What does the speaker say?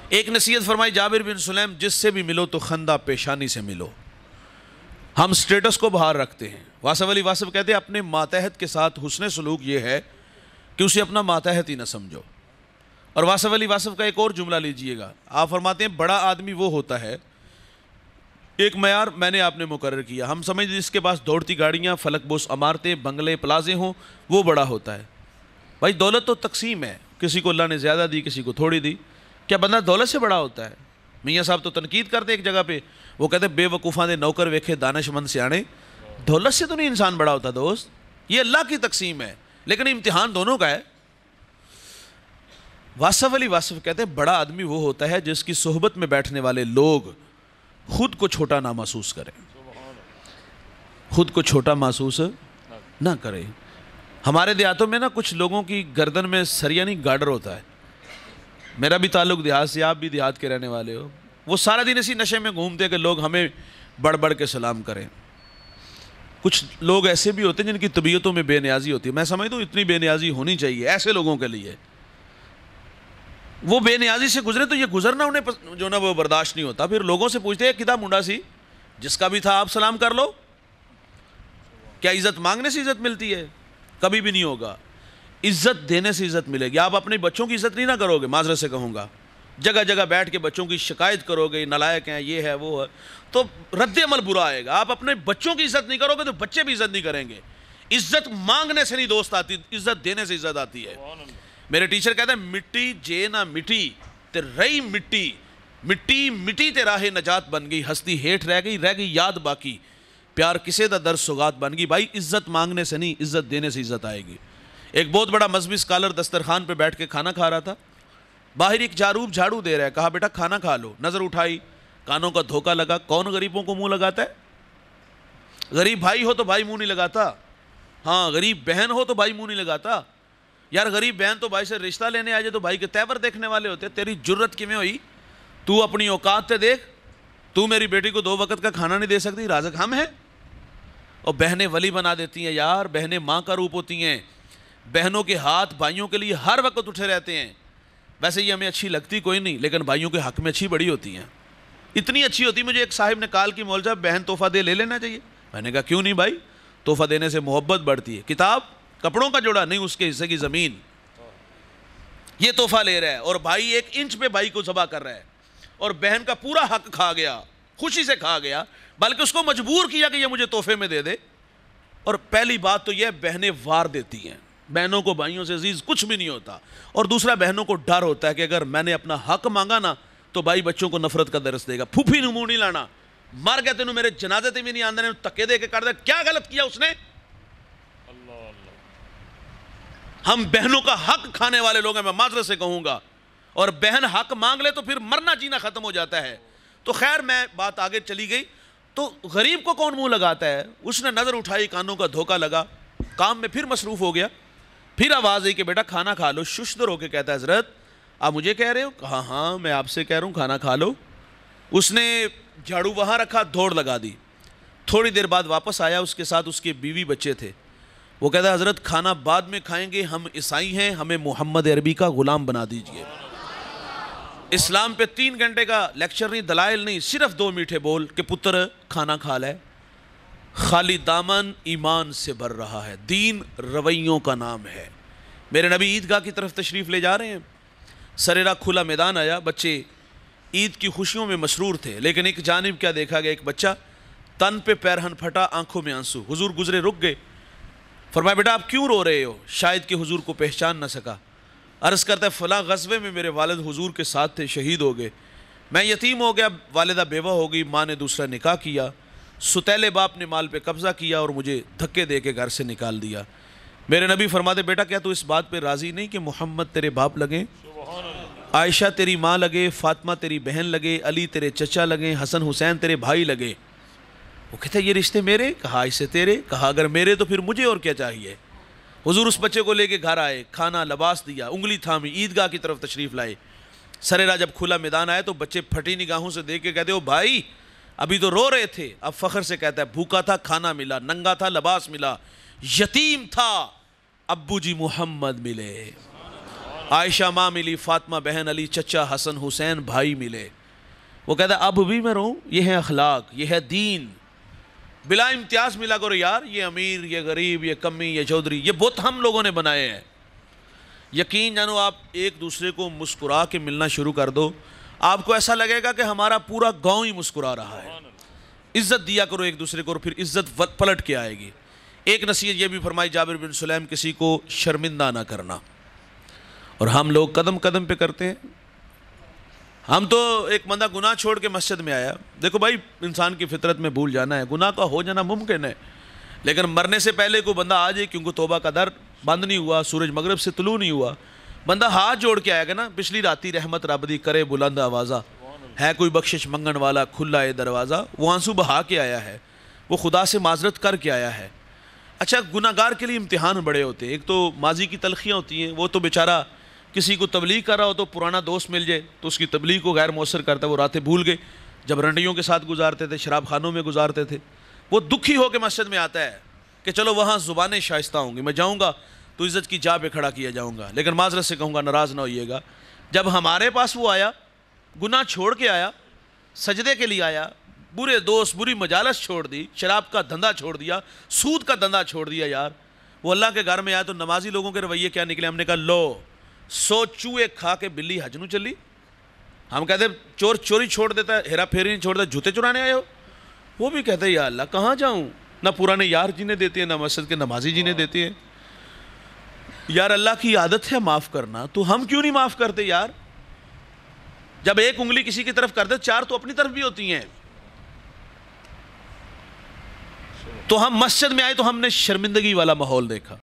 ایک نصیحت فرمائی جابر بن سلیم، جس سے بھی ملو تو خندہ پیشانی سے ملو. ہم سٹیٹس کو باہر رکھتے ہیں. واصف علی واصف کہتے ہیں اپنے ماتحت کے ساتھ حسن سلوک یہ ہے کہ اسے اپنا ماتحت ہی نہ سمجھو. اور واصف علی واصف کا ایک اور جملہ لیجئے گا. آپ فرماتے ہیں بڑا آدمی وہ ہوتا ہے، ایک معیار میں نے آپ نے مقرر کیا، ہم سمجھتے جس کے پاس دوڑتی گاڑیاں، فلک بوس عمارتیں، بنگلے، پلازے ہوں، وہ بڑا ہوتا ہے. بھائی دولت تو تقسیم ہے، کسی کو اللہ نے زیادہ دی، کسی کو تھوڑی دی. کیا بندہ دولت سے بڑا ہوتا ہے؟ میاں صاحب تو تنقید کرتے ایک جگہ پہ، وہ کہتے بے وقوفاں دے نوکر ویکھے دانش مند سیانے. دولت سے تو نہیں انسان بڑا ہوتا دوست، یہ اللہ کی تقسیم ہے، لیکن امتحان دونوں کا ہے. واصف علی واصف کہتے ہیں بڑا آدمی وہ ہوتا ہے جس کی صحبت میں بیٹھنے والے لوگ خود کو چھوٹا نہ محسوس کریں، خود کو چھوٹا محسوس نہ کریں. ہمارے دیہاتوں میں نا کچھ لوگوں کی گردن میں سریا نہیں گارڈر ہوتا ہے. میرا بھی تعلق دیہات سے، آپ بھی دیہات کے رہنے والے ہو. وہ سارا دن اسی نشے میں گھومتے کہ لوگ ہمیں بڑھ بڑھ کے سلام کریں. کچھ لوگ ایسے بھی ہوتے ہیں جن کی طبیعتوں میں بے نیازی ہوتی ہے. میں سمجھتا ہوں اتنی بے نیازی ہونی چاہیے ایسے لوگوں کے لیے. وہ بے نیازی سے گزرے تو یہ گزرنا انہیں جو نا وہ برداشت نہیں ہوتا. پھر لوگوں سے پوچھتے ہیں کتاب منڈا سی جس کا بھی تھا آپ سلام کر لو. کیا عزت مانگنے سے عزت ملتی ہے؟ کبھی بھی نہیں ہوگا. عزت دینے سے عزت ملے گی. آپ اپنے بچوں کی عزت نہیں نہ کرو گے، معذرت سے کہوں گا، جگہ جگہ بیٹھ کے بچوں کی شکایت کرو گے، نالائق ہیں، یہ ہے وہ ہے، تو رد عمل برا آئے گا. آپ اپنے بچوں کی عزت نہیں کرو گے تو بچے بھی عزت نہیں کریں گے. عزت مانگنے سے نہیں دوست آتی، عزت دینے سے عزت آتی ہے. میرے ٹیچر کہتے ہیں مٹی جے نہ مٹی تے رہی مٹی، مٹی مٹی تے راہ نجات بن گئی، ہستی ہیٹ رہ گئی یاد باقی، پیار کسے دا در سوگات بن گئی. بھائی عزت مانگنے سے نہیں، عزت دینے سے عزت آئے گی. ایک بہت بڑا مذہبی اسکالر دسترخوان پہ بیٹھ کے کھانا کھا رہا تھا. باہر ایک جاروب جھاڑو دے رہا ہے، کہا بیٹا کھانا کھا لو. نظر اٹھائی، کانوں کا دھوکہ لگا. کون غریبوں کو منہ لگاتا ہے؟ غریب بھائی ہو تو بھائی منہ نہیں لگاتا. ہاں غریب بہن ہو تو بھائی منہ نہیں لگاتا. یار غریب بہن تو بھائی سے رشتہ لینے آ جائے تو بھائی کے تیور دیکھنے والے ہوتے. تیری جرت کیویں ہوئی؟ تو اپنی اوقات تے دیکھ. تو میری بیٹی کو 2 وقت کا کھانا نہیں دے سکتی، رازق ہم ہیں. اور بہنیں ولی بنا دیتی ہیں. یار بہنیں ماں کا روپ ہوتی ہیں. بہنوں کے ہاتھ بھائیوں کے لیے ہر وقت اٹھے رہتے ہیں. ویسے یہ ہمیں اچھی لگتی کوئی نہیں، لیکن بھائیوں کے حق میں اچھی بڑی ہوتی ہیں. اتنی اچھی ہوتی. مجھے ایک صاحب نے کال کی مول صاحب بہن تحفہ دے لے لینا چاہیے. میں نے کہا کیوں نہیں بھائی، تحفہ دینے سے محبت بڑھتی ہے. کتاب کپڑوں کا جوڑا نہیں، اس کے حصے کی زمین. یہ تحفہ لے رہا ہے اور بھائی 1 انچ پہ بھائی کو ذبح کر رہا ہے اور بہن کا پورا حق کھا گیا، خوشی سے کھا گیا، بلکہ اس کو مجبور کیا کہ یہ مجھے تحفے میں دے دے. اور پہلی بات تو یہ بہنیں وار دیتی ہیں. بہنوں کو بھائیوں سے عزیز کچھ بھی نہیں ہوتا. اور دوسرا بہنوں کو ڈر ہوتا ہے کہ اگر میں نے اپنا حق مانگا نا تو بھائی بچوں کو نفرت کا درس دے گا. پھوپھی نے منہ نہیں لانا، مر گیا تینوں میرے جنازے تے بھی نہیں آندے، تکے دے کے کر دے. کیا غلط کیا اس نے؟ ہم بہنوں کا حق کھانے والے لوگ ہیں، میں معذرت سے کہوں گا. اور بہن حق مانگ لے تو پھر مرنا جینا ختم ہو جاتا ہے. تو خیر میں بات آگے چلی گئی. تو غریب کو کون منہ لگاتا ہے؟ اس نے نظر اٹھائی، کانوں کا دھوکہ لگا، کام میں پھر مصروف ہو گیا. پھر آواز آئی کہ بیٹا کھانا کھا لو. ششدر ہو کے کہتا ہے حضرت آپ مجھے کہہ رہے ہو؟ کہا ہاں میں آپ سے کہہ رہا ہوں کھانا کھا لو. اس نے جھاڑو وہاں رکھا، دوڑ لگا دی. تھوڑی دیر بعد واپس آیا، اس کے ساتھ اس کے بیوی بچے تھے. وہ کہتا ہے حضرت کھانا بعد میں کھائیں گے، ہم عیسائی ہیں، ہمیں محمد عربی کا غلام بنا دیجئے. اسلام پہ 3 گھنٹے کا لیکچر نہیں، دلائل نہیں، صرف 2 میٹھے بول کہ پتر کھانا کھا لے. خالی دامن ایمان سے بھر رہا ہے. دین رویوں کا نام ہے. میرے نبی عیدگاہ کی طرف تشریف لے جا رہے ہیں. سریرا کھلا میدان آیا. بچے عید کی خوشیوں میں مسرور تھے، لیکن ایک جانب کیا دیکھا گیا؟ ایک بچہ تن پہ پیرہن پھٹا، آنکھوں میں آنسو. حضور گزرے، رک گئے. فرمایا بیٹا آپ کیوں رو رہے ہو؟ شاید کہ حضور کو پہچان نہ سکا. عرض کرتا ہے فلاں غزوے میں میرے والد حضور کے ساتھ تھے، شہید ہو گئے. میں یتیم ہو گیا، والدہ بیوہ ہو گئی، ماں نے دوسرا نکاح کیا. ستیلے باپ نے مال پہ قبضہ کیا اور مجھے دھکے دے کے گھر سے نکال دیا. میرے نبی فرماتے بیٹا کیا تو اس بات پہ راضی نہیں کہ محمد تیرے باپ لگیں، عائشہ تیری ماں لگے، فاطمہ تیری بہن لگے، علی تیرے چچا لگے، حسن حسین تیرے بھائی لگے. وہ کہتا ہے یہ رشتے میرے؟ کہا اسے تیرے. کہا اگر میرے تو پھر مجھے اور کیا چاہیے. حضور اس بچے کو لے کے گھر آئے، کھانا لباس دیا، انگلی تھامی، عیدگاہ کی طرف تشریف لائے. سریرا جب کھلا میدان آئے تو بچے پھٹی نگاہوں سے دیکھ کے کہتے ہو بھائی ابھی تو رو رہے تھے. اب فخر سے کہتا ہے بھوکا تھا کھانا ملا، ننگا تھا لباس ملا، یتیم تھا ابو جی محمد ملے. عائشہ ماں ملی، فاطمہ بہن، علی چچا، حسن حسین بھائی ملے. وہ کہتا ہے اب بھی میں رہوں، یہ ہے اخلاق، یہ ہے دین. بلا امتیاز ملا کرو یار، یہ امیر، یہ غریب، یہ کمی، یہ چودھری، یہ بت ہم لوگوں نے بنائے ہیں. یقین جانو آپ ایک دوسرے کو مسکرا کے ملنا شروع کر دو، آپ کو ایسا لگے گا کہ ہمارا پورا گاؤں ہی مسکرا رہا ہے. عزت دیا کرو ایک دوسرے کو اور پھر عزت پلٹ کے آئے گی. ایک نصیحت یہ بھی فرمائی جابر بن سلیم، کسی کو شرمندہ نہ کرنا. اور ہم لوگ قدم قدم پہ کرتے ہیں. ہم تو ایک بندہ گناہ چھوڑ کے مسجد میں آیا. دیکھو بھائی، انسان کی فطرت میں بھول جانا ہے، گناہ کا ہو جانا ممکن ہے، لیکن مرنے سے پہلے کوئی بندہ آ جائے، کیونکہ توبہ کا در بند نہیں ہوا، سورج مغرب سے طلوع نہیں ہوا، بندہ ہاتھ جوڑ کے آئے گا نا، پچھلی راتی رحمت رب دی کرے بلند آوازہ، ہے کوئی بخشش منگن والا کھلا ہے دروازہ. وہ آنسو بہا کے آیا ہے، وہ خدا سے معذرت کر کے آیا ہے. اچھا، گناہ گار کے لیے امتحان بڑے ہوتے ہیں. ایک تو ماضی کی تلخیاں ہوتی ہیں، وہ تو بیچارہ کسی کو تبلیغ کر رہا ہو تو پرانا دوست مل جائے تو اس کی تبلیغ کو غیر مؤثر کرتا ہے. وہ راتیں بھول گئے جب رنڈیوں کے ساتھ گزارتے تھے، شراب خانوں میں گزارتے تھے. وہ دکھی ہو کے مسجد میں آتا ہے کہ چلو وہاں زبانیں شائستہ ہوں گی، میں جاؤں گا تو عزت کی جا پہ کھڑا کیا جاؤں گا، لیکن معذرت سے کہوں گا ناراض نہ ہوئیے گا. جب ہمارے پاس وہ آیا، گناہ چھوڑ کے آیا، سجدے کے لیے آیا، برے دوست، بری مجالس چھوڑ دی، شراب کا دھندا چھوڑ دیا، سود کا دھندا چھوڑ دیا. یار وہ اللہ کے گھر میں آیا تو نمازی لوگوں کے رویے کیا نکلے. ہم نے کہا لو 100 چوہے کھا کے بلی حج نو چلی. ہم کہتے چور چوری چھوڑ دیتا ہے، ہیرا پھیری نہیں چھوڑ دیتا، جوتے چرانے آئے ہو. وہ بھی کہتے ہیں یا اللہ کہاں جاؤں، نہ پرانے یار جنہیں دیتے ہیں، نہ مسجد کے نمازی جنہیں دیتے ہیں. یار اللہ کی عادت ہے معاف کرنا، تو ہم کیوں نہیں معاف کرتے یار؟ جب ایک انگلی کسی کی طرف کر دے، 4 تو اپنی طرف بھی ہوتی ہیں. تو ہم مسجد میں آئے تو ہم نے شرمندگی والا ماحول دیکھا.